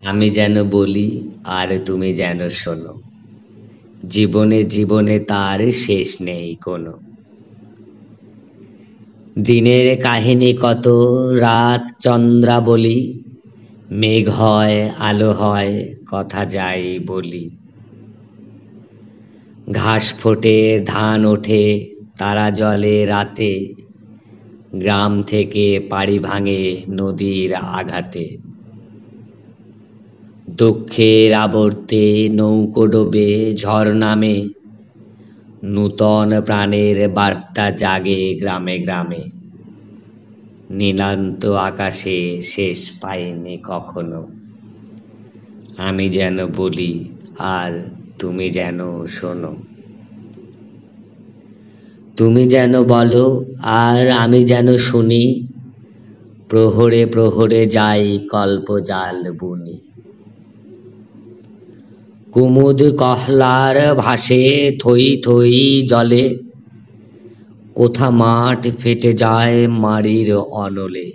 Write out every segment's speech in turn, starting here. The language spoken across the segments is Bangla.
আমি যেন বলি আর তুমি যেন শোনো, জীবনে জীবনে তার শেষ নেই কোনো। দিনের কাহিনী কত, রাত চন্দ্রাবলী, মেঘ হয় আলো হয় কথা যাই বলি। ঘাস ফোটে ধান ওঠে তারা জলে রাতে, গ্রাম থেকে পাড়ি ভাঙে নদীর আঘাতে। দুঃখের আবর্তে নৌকো ডোবে ঝড় নামে, নূতন প্রাণের বার্তা জাগে গ্রামে গ্রামে। নীলান্ত আকাশে শেষ পাইনি কখনো, আমি যেন বলি আর তুমি যেন শোনো। তুমি যেন বলো আর আমি যেন শুনি, প্রহরে প্রহরে যাই কল্পজাল বুনি। কুমুদ কহলার ভাসে থই থই জলে, কোথা মাঠ ফেটে যায় মাড়ির অনলে।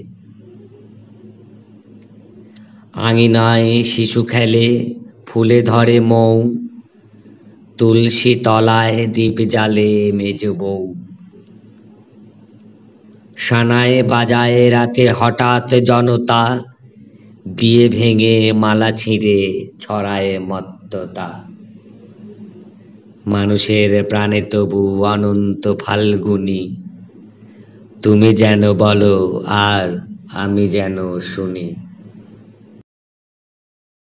আঙিনায় শিশু খেলে ফুলে ধরে মৌ, তুলসী তলায় দীপ জ্বালে মেজ বউ। সানায়ে বাজায়ে রাতে হঠাৎ জনতা, বিয়ে ভেঙে মালা ছিঁড়ে ছড়ায় মত্ততা। মানুষের প্রাণে তবু অনন্ত ফাল্গুনী, তুমি যেন বলো আর আমি যেন শুনি।